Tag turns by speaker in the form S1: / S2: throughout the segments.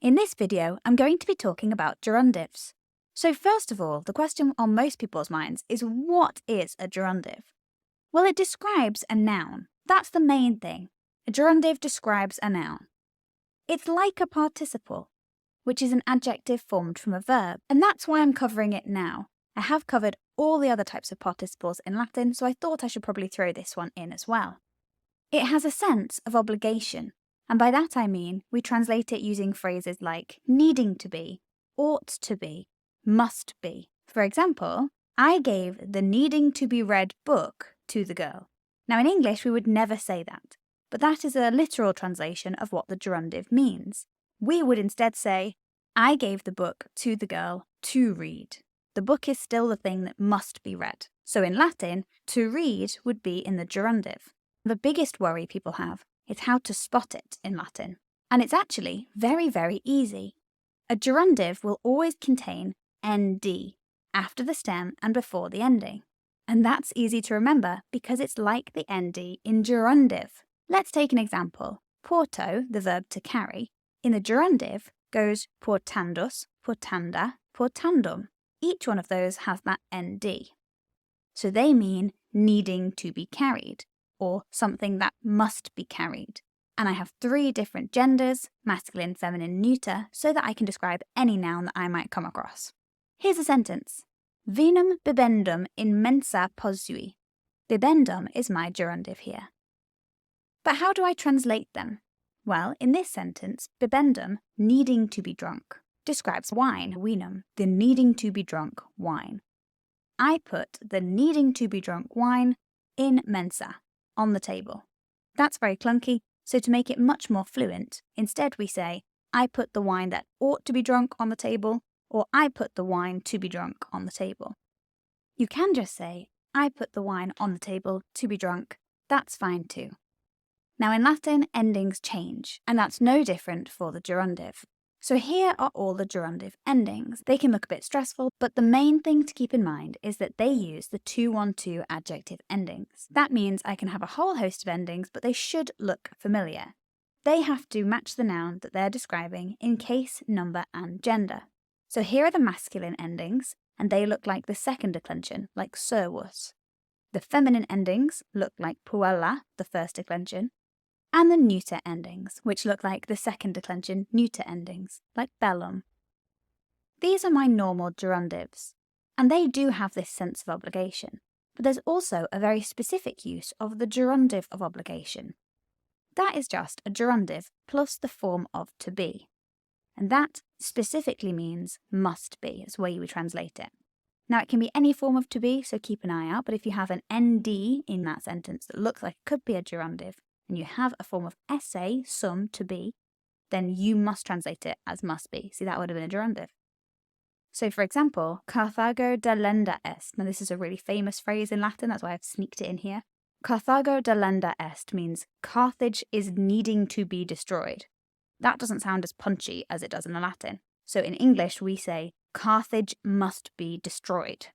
S1: In this video, I'm going to be talking about gerundives. So first of all, the question on most people's minds is, what is a gerundive? Well, it describes a noun. That's the main thing. A gerundive describes a noun. It's like a participle, which is an adjective formed from a verb, and that's why I'm covering it now. I have covered all the other types of participles in Latin, so I thought I should probably throw this one in as well. It has a sense of obligation. And by that I mean we translate it using phrases like needing to be, ought to be, must be. For example, I gave the needing to be read book to the girl. Now in English we would never say that, but that is a literal translation of what the gerundive means. We would instead say, I gave the book to the girl to read. The book is still the thing that must be read. So in Latin, to read would be in the gerundive. The biggest worry people have is how to spot it in Latin. And it's actually very, very easy. A gerundive will always contain nd after the stem and before the ending. And that's easy to remember because it's like the nd in gerundive. Let's take an example. Porto, the verb to carry, in the gerundive goes portandus, portanda, portandum. Each one of those has that nd. So they mean needing to be carried, or something that must be carried. And I have 3 different genders, masculine, feminine, neuter, so that I can describe any noun that I might come across. Here's a sentence. Vinum bibendum in mensa posui. Bibendum is my gerundive here. But how do I translate them? Well, in this sentence, bibendum, needing to be drunk, describes wine, vinum, the needing to be drunk wine. I put the needing to be drunk wine in mensa, on the table. That's very clunky, so to make it much more fluent, instead we say, I put the wine that ought to be drunk on the table, or I put the wine to be drunk on the table. You can just say, I put the wine on the table to be drunk. That's fine too. Now in Latin, endings change, and that's no different for the gerundive. So here are all the gerundive endings. They can look a bit stressful, but the main thing to keep in mind is that they use the 2-1-2 adjective endings. That means I can have a whole host of endings, but they should look familiar. They have to match the noun that they're describing in case, number, and gender. So here are the masculine endings, and they look like the second declension, like servus. The feminine endings look like puella, the first declension, and the neuter endings, which look like the second declension neuter endings, like bellum. These are my normal gerundives, and they do have this sense of obligation, but there's also a very specific use of the gerundive of obligation. That is just a gerundive plus the form of to be, and that specifically means must be, is the way you would translate it. Now it can be any form of to be, so keep an eye out, but if you have an nd in that sentence that looks like it could be a gerundive, and you have a form of esse, sum, to be, then you must translate it as must be. See, that would have been a gerundive. So for example, Carthago delenda est. Now this is a really famous phrase in Latin, that's why I've sneaked it in here. Carthago delenda est means Carthage is needing to be destroyed. That doesn't sound as punchy as it does in the Latin. So in English we say, Carthage must be destroyed.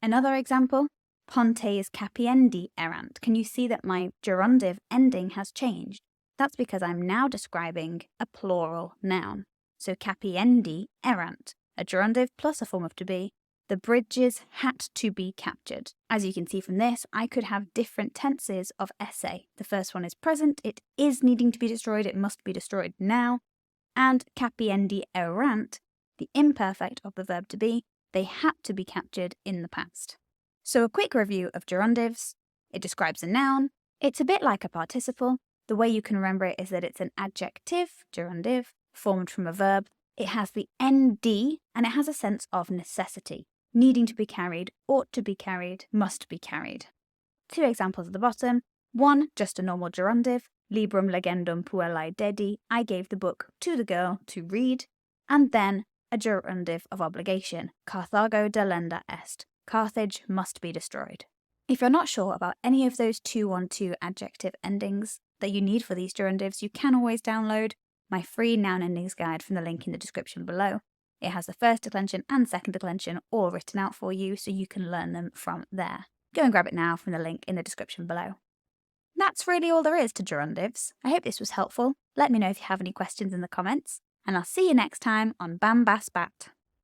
S1: Another example, Pontes capiendi erant. Can you see that my gerundive ending has changed? That's because I'm now describing a plural noun. So capiendi erant, a gerundive plus a form of to be. The bridges had to be captured. As you can see from this, I could have different tenses of esse. The first one is present, it is needing to be destroyed, it must be destroyed now. And capiendi erant, the imperfect of the verb to be, they had to be captured in the past. So a quick review of gerundives. It describes a noun. It's a bit like a participle. The way you can remember it is that it's an adjective, gerundive, formed from a verb. It has the nd, and it has a sense of necessity. Needing to be carried, ought to be carried, must be carried. 2 examples at the bottom. 1, just a normal gerundive. Librum legendum puellae dedi. I gave the book to the girl to read. And then a gerundive of obligation. Carthago delenda est. Carthage must be destroyed. If you're not sure about any of those 2-1-2 adjective endings that you need for these gerundives, you can always download my free noun endings guide from the link in the description below. It has the first declension and second declension all written out for you, so you can learn them from there. Go and grab it now from the link in the description below. That's really all there is to gerundives. I hope this was helpful. Let me know if you have any questions in the comments. and I'll see you next time on bambasbat.